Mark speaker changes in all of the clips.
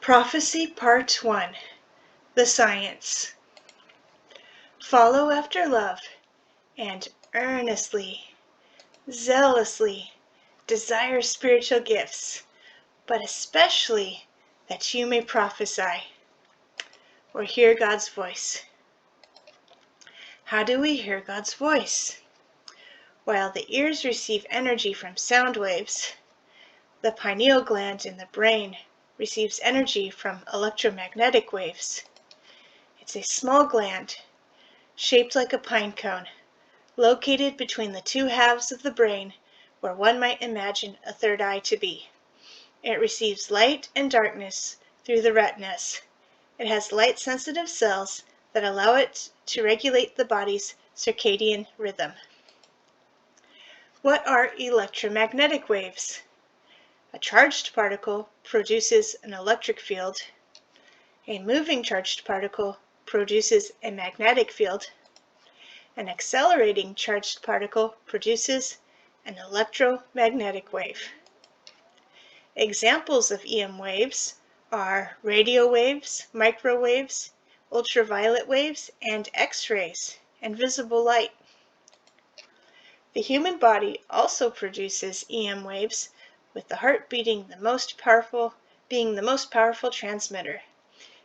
Speaker 1: Prophecy Part 1. The Science. Follow after love and earnestly, zealously desire spiritual gifts, but especially that you may prophesy or hear God's voice. How do we hear God's voice? While the ears receive energy from sound waves, the pineal gland in the brain receives energy from electromagnetic waves. It's a small gland, shaped like a pine cone, located between the two halves of the brain where one might imagine a third eye to be. It receives light and darkness through the retinas. It has light-sensitive cells that allow it to regulate the body's circadian rhythm. What are electromagnetic waves? A charged particle produces an electric field. A moving charged particle produces a magnetic field. An accelerating charged particle produces an electromagnetic wave. Examples of EM waves are radio waves, microwaves, ultraviolet waves, and X-rays, and visible light. The human body also produces EM waves, with the heart being the most powerful transmitter.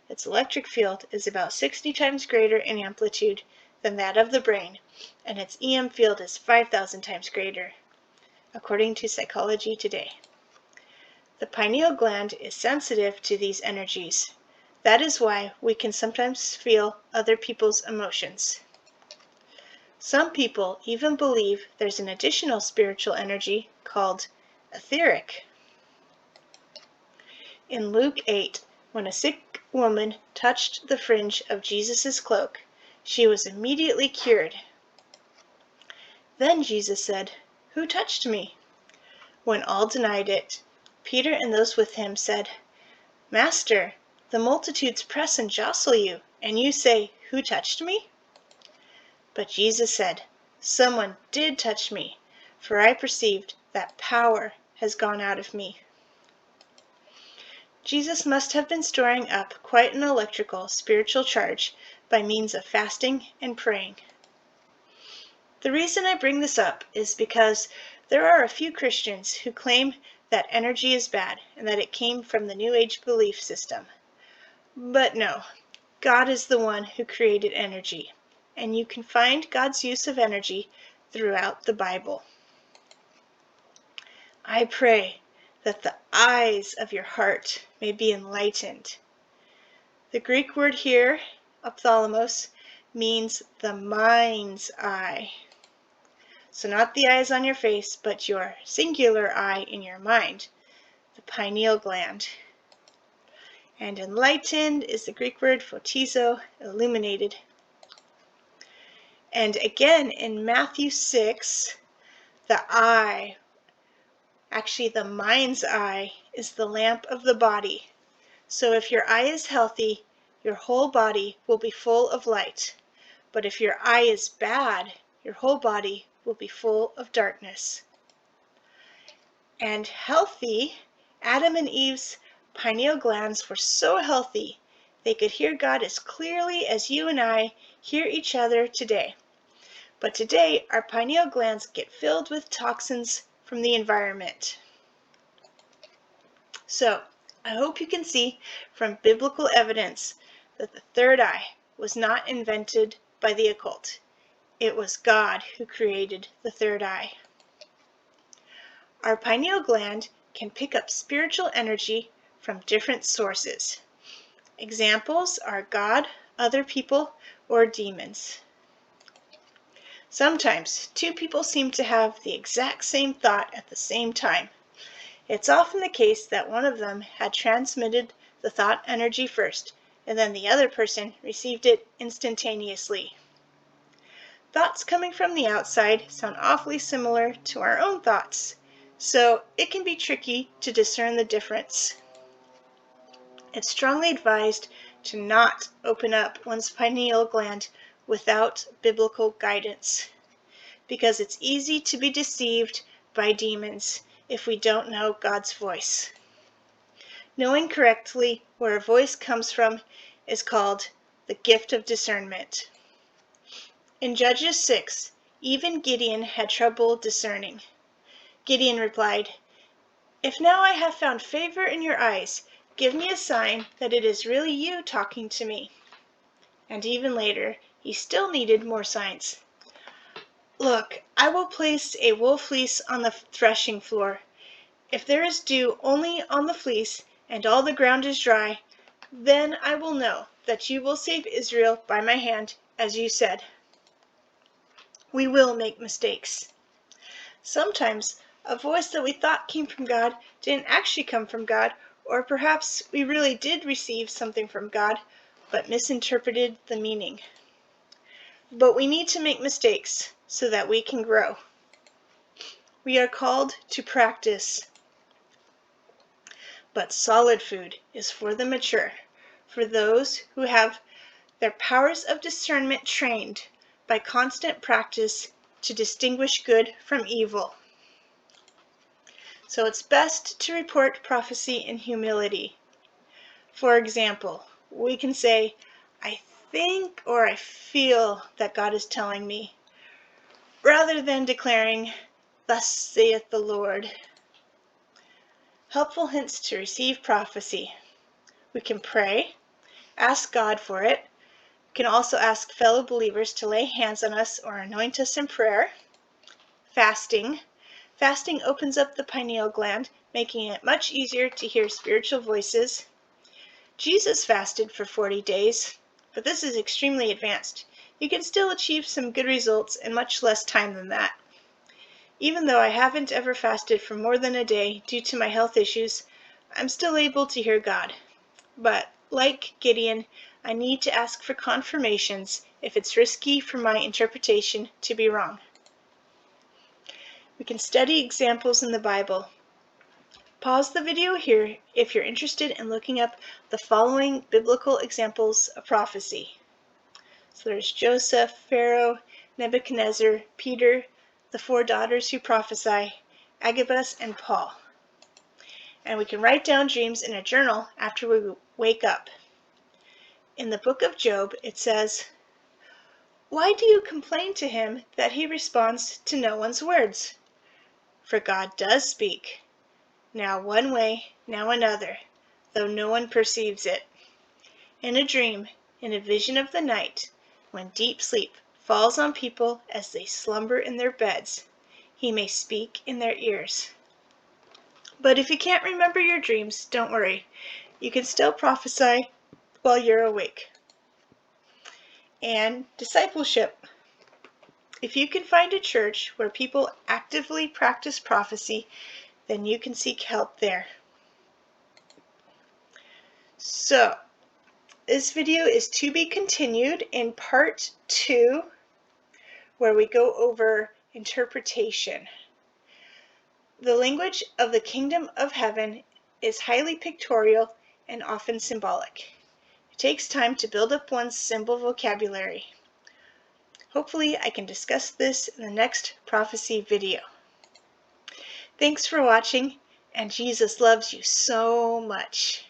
Speaker 1: Its electric field is about 60 times greater in amplitude than that of the brain, and its EM field is 5,000 times greater, according to Psychology Today. The pineal gland is sensitive to these energies. That is why we can sometimes feel other people's emotions. Some people even believe there's an additional spiritual energy called etheric. In Luke 8, when a sick woman touched the fringe of Jesus' cloak, she was immediately cured. Then Jesus said, "Who touched me?" When all denied it, Peter and those with him said, "Master, the multitudes press and jostle you, and you say, 'Who touched me?'" But Jesus said, "Someone did touch me, for I perceived that power has gone out of me." Jesus must have been storing up quite an electrical, spiritual charge by means of fasting and praying. The reason I bring this up is because there are a few Christians who claim that energy is bad and that it came from the New Age belief system. But no, God is the one who created energy, and you can find God's use of energy throughout the Bible. I pray that the eyes of your heart may be enlightened. The Greek word here, ophthalmos, means the mind's eye. So not the eyes on your face, but your singular eye in your mind, the pineal gland. And enlightened is the Greek word photizo, illuminated. And again in Matthew 6, the eye, actually the mind's eye, is the lamp of the body. So if your eye is healthy, your whole body will be full of light. But if your eye is bad, your whole body will be full of darkness. And healthy, Adam and Eve's pineal glands were so healthy they could hear God as clearly as you and I hear each other today. But today, our pineal glands get filled with toxins from the environment. So, I hope you can see from biblical evidence that the third eye was not invented by the occult. It was God who created the third eye. Our pineal gland can pick up spiritual energy from different sources. Examples are God, other people, or demons. Sometimes two people seem to have the exact same thought at the same time. It's often the case that one of them had transmitted the thought energy first, and then the other person received it instantaneously. Thoughts coming from the outside sound awfully similar to our own thoughts, so it can be tricky to discern the difference. It's strongly advised to not open up one's pineal gland without biblical guidance, because it's easy to be deceived by demons if we don't know God's voice. Knowing correctly where a voice comes from is called the gift of discernment. In Judges 6, even Gideon had trouble discerning. Gideon replied, "If now I have found favor in your eyes, give me a sign that it is really you talking to me." And even later, he still needed more signs. "Look, I will place a wool fleece on the threshing floor. If there is dew only on the fleece and all the ground is dry, then I will know that you will save Israel by my hand, as you said." We will make mistakes. Sometimes a voice that we thought came from God didn't actually come from God, or perhaps we really did receive something from God, but misinterpreted the meaning. But we need to make mistakes so that we can grow. We are called to practice. But solid food is for the mature, for those who have their powers of discernment trained by constant practice to distinguish good from evil. So it's best to report prophecy in humility. For example, we can say, "I think or I feel that God is telling me," rather than declaring, "Thus saith the Lord." Helpful hints to receive prophecy. We can pray, ask God for it. We can also ask fellow believers to lay hands on us or anoint us in prayer. Fasting. Fasting opens up the pineal gland, making it much easier to hear spiritual voices. Jesus fasted for 40 days, but this is extremely advanced. You can still achieve some good results in much less time than that. Even though I haven't ever fasted for more than a day due to my health issues, I'm still able to hear God. But, like Gideon, I need to ask for confirmations if it's risky for my interpretation to be wrong. We can study examples in the Bible. Pause the video here if you're interested in looking up the following biblical examples of prophecy. So there's Joseph, Pharaoh, Nebuchadnezzar, Peter, the 4 daughters who prophesy, Agabus, and Paul. And we can write down dreams in a journal after we wake up. In the book of Job, it says, "Why do you complain to him that he responds to no one's words? For God does speak, now one way, now another, though no one perceives it. In a dream, in a vision of the night, when deep sleep falls on people as they slumber in their beds, he may speak in their ears." But if you can't remember your dreams, don't worry. You can still prophesy while you're awake. And discipleship. If you can find a church where people actively practice prophecy, then you can seek help there. So, this video is to be continued in part 2, where we go over interpretation. The language of the kingdom of heaven is highly pictorial and often symbolic. It takes time to build up one's symbol vocabulary. Hopefully, I can discuss this in the next prophecy video. Thanks for watching, and Jesus loves you so much.